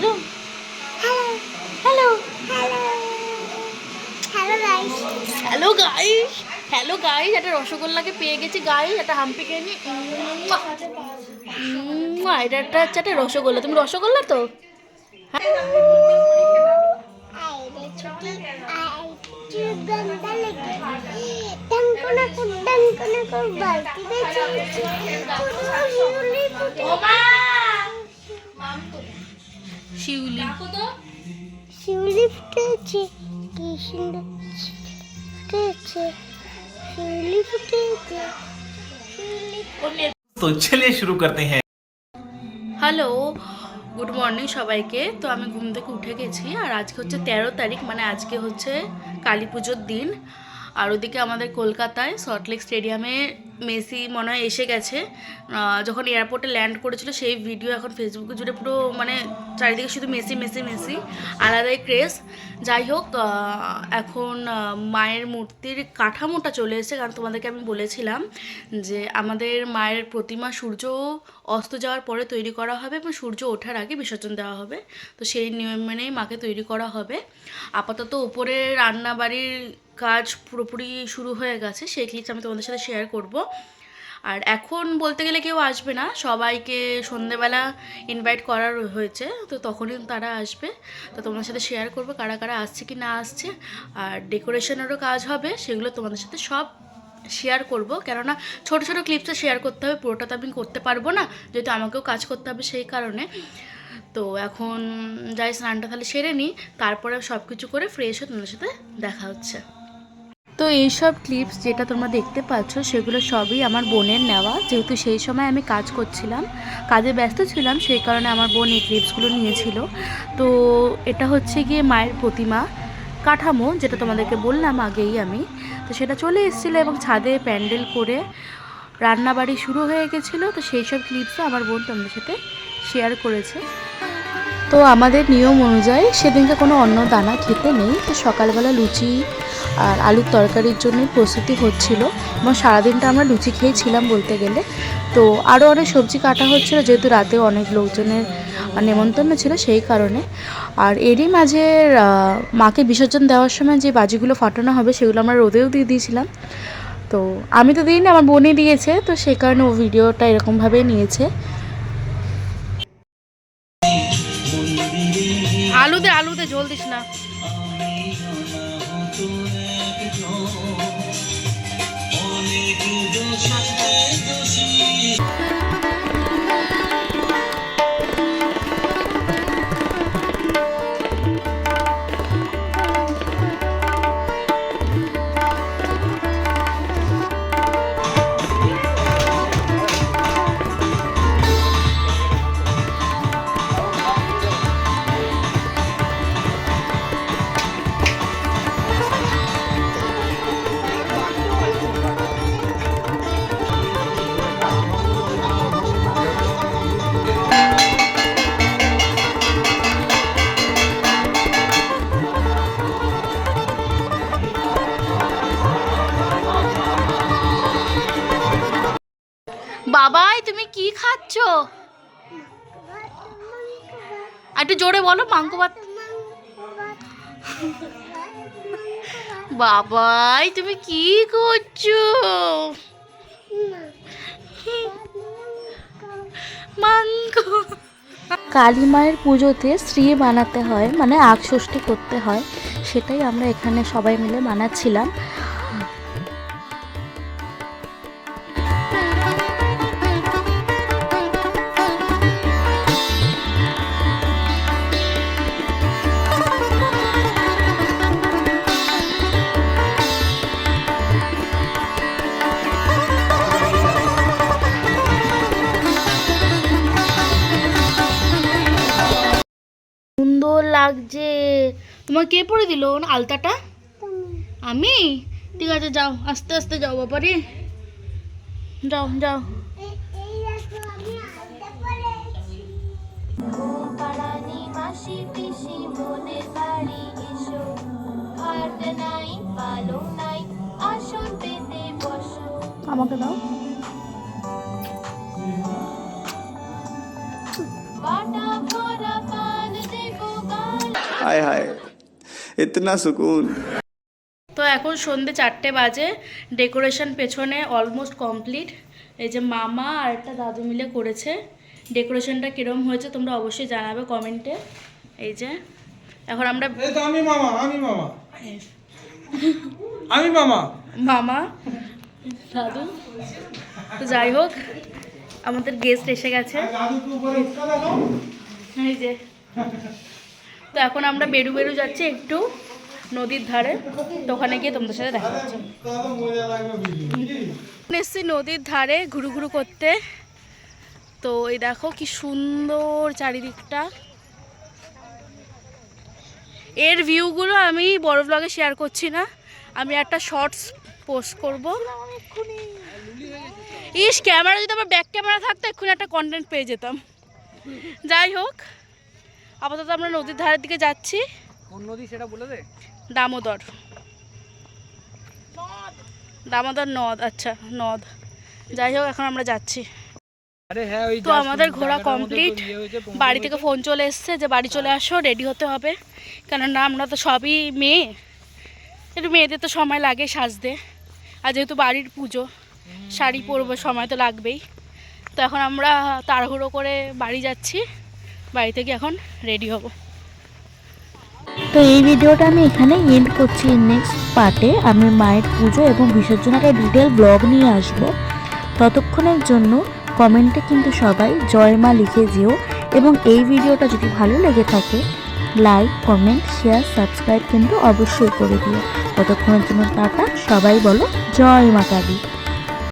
এরকম hello hello guys, hello guys, একটা রসগোল্লাকে পেয়ে গেছি গাইস, একটা হাম্পিকে নিয়ে। এটা হচ্ছে একটা রসগোল্লা। তুমি রসগোল্লা তো শিউলি শিউলি ফুটেছে, কি সুন্দর ফুটেছে, শিউলি ফুটেছে, শিউলি। तो चलिए शुरू करते हैं। হ্যালো, গুড মর্নিং সবাইকে। তো আমি ঘুম থেকে উঠে গেছি, আর আজকে হচ্ছে 13 তারিখ, মানে আজকে হচ্ছে কালী পুজোর দিন। আর ওদিকে আমাদের কলকাতায় সল্টলেক স্টেডিয়ামে মেসি মনে হয় এসে গেছে। যখন এয়ারপোর্টে ল্যান্ড করেছিল সেই ভিডিও এখন ফেসবুকে জুড়ে পুরো, মানে চারিদিকে শুধু মেসি মেসি মেসি, আলাদাই ক্রেজ। যাই হোক, এখন মায়ের মূর্তির কাঠামোটা চলে এসেছে, কারণ তোমাদেরকে আমি বলেছিলাম যে আমাদের মায়ের প্রতিমা সূর্য অস্ত যাওয়ার পরে তৈরি করা হবে এবং সূর্য ওঠার আগে বিসর্জন দেওয়া হবে। তো সেই নিয়ম মেনেই মাকে তৈরি করা হবে। আপাতত উপরে রান্নাবাড়ির কাজ পুরোপুরি শুরু হয়ে গেছে, সেই ক্লিপস আমি তোমাদের সাথে শেয়ার করব। আর এখন বলতে গেলে কেউ আসবে না, সবাইকে সন্ধেবেলা ইনভাইট করা হয়েছে, তো তখনই তারা আসবে। তো তোমাদের সাথে শেয়ার করবো কারা কারা আসছে কি না আসছে। আর ডেকোরেশনেরও কাজ হবে, সেগুলো তোমাদের সাথে সব শেয়ার করব, কেননা ছোটো ছোটো ক্লিপসে শেয়ার করতে হবে, পুরোটা তো আমি করতে পারবো না, যেহেতু আমাকেও কাজ করতে হবে সেই কারণে। তো এখন যাই, স্নানটা তাহলে সেরে নিই, তারপরে সব কিছু করে ফ্রেশ হয়ে তোমাদের সাথে দেখা হচ্ছে। তো এইসব ক্লিপস যেটা তোমরা দেখতে পাচ্ছ সেগুলো সবই আমার বোনের নেওয়া, যেহেতু সেই সময় আমি কাজ করছিলাম, কাজে ব্যস্ত ছিলাম, সেই কারণে আমার বোন এই ক্লিপসগুলো নিয়েছিল। তো এটা হচ্ছে গিয়ে মায়ের প্রতিমা কাঠামো, যেটা তোমাদেরকে বললাম আগেই আমি। তো সেটা চলে এসেছিলো এবং ছাদে প্যান্ডেল করে রান্নাবাড়ি শুরু হয়ে গেছিলো। তো সেই সব ক্লিপসও আমার বোন তোমাদের সাথে শেয়ার করেছে। তো আমাদের নিয়ম অনুযায়ী সেদিনকে কোনো অন্য দানা খেতে নেই, তো সকালবেলা লুচি আর আলুর তরকারির জন্য প্রস্তুতি হচ্ছিল, এবং সারাদিনটা আমরা লুচি খেয়েছিলাম বলতে গেলে। তো আরও অনেক সবজি কাটা হচ্ছিলো, যেহেতু রাতেও অনেক লোকজনের নেমন্তন্ন ছিল সেই কারণে। আর এরই মাঝে মাকে বিসর্জন দেওয়ার সময় যে বাজিগুলো ফাটানো হবে সেগুলো আমরা রোদেও দিয়ে দিয়েছিলাম। তো আমি তো দিইনি, আমার বোনই দিয়েছে, তো সেই কারণে ও ভিডিওটা এরকমভাবেই নিয়েছে। আলুতে আলুতে ঝোল দিস না। বাবাই তুমি কি খাচ্ছ? একটু জোরে বলো। মাংস ভাত। বাবাই তুমি কি করছো? মাংস। কালী মায়ের পুজোতে শ্রী বানাতে হয়, মানে আগষষ্ঠী করতে হয়, সেটাই আমরা এখানে সবাই মিলে বানাচ্ছিলাম। সুন্দর লাগছে। তোমার কে পরে দিল আলতাটা? আমি? ঠিক আছে, যাও, আস্তে আস্তে যাও বাবারে, যাও যাও। আমাকে দাও। हाय हाय इतना सुकून। তো এখন সন্ধে 4টে বাজে, ডেকোরেশন পেছনে অলমোস্ট কমপ্লিট। এই যে মামা আর একটা দাদু মিলে করেছে। ডেকোরেশনটা কীরকম হয়েছে তোমরা অবশ্যই জানাবে কমেন্টে। এই যে এখন আমরা মামা দাদু, তো যাই হোক আমাদের গেস্ট এসে গেছে। এই যে তো এখন আমরা বেরু বেরু যাচ্ছি একটু নদীর ধারে, তো ওখানে গিয়ে তোমাদের সাথে দেখা হচ্ছে। এসছি নদীর ধারে ঘুরু ঘুরু করতে। তো এই দেখো কি সুন্দর চারিদিকটা। এর ভিউগুলো আমি বড় ব্লগে শেয়ার করছি না, আমি একটা শর্টস পোস্ট করব। ইস, ক্যামেরা যদি আমার ব্যাক ক্যামেরা থাকতো এক্ষুনি একটা কন্টেন্ট পেয়ে যেতাম। যাই হোক, আপাতত আমরা নদীর ধারের দিকে যাচ্ছি। কোন নদী সেটা বলে দে। দামোদর, দামোদর নদ, আচ্ছা নদ। যাই হোক এখন আমরা যাচ্ছি। আরে হ্যাঁ, ওই তো আমাদের ঘোরা কমপ্লিট। বাড়ি থেকে ফোন চলে এসছে যে বাড়ি চলে আসো, রেডি হতে হবে, কেননা আমরা তো সবই মেয়ে, একটু মেয়েদের তো সময় লাগে সাজতে, আর যেহেতু বাড়ির পুজো শাড়ি পরবো, সময় তো লাগবেই। তো এখন আমরা তাড়াহুড়ো করে বাড়ি যাচ্ছি, বাড়ি থেকে এখন রেডি হব। তো এই ভিডিওটা আমি এখানে এন্ড করছি। নেক্সট পার্টে আমি মায়ের পুজো এবং বিসর্জন একটা ডিটেল ব্লগ নিয়ে আসব। ততক্ষণের জন্য কমেন্টে কিন্তু সবাই জয় মা লিখে যেও, এবং এই ভিডিওটা যদি ভালো লেগে থাকে লাইক, কমেন্ট, শেয়ার, সাবস্ক্রাইব কিন্তু অবশ্যই করে দিও। ততক্ষণের জন্য টাটা, সবাই বলো জয় মা কালী।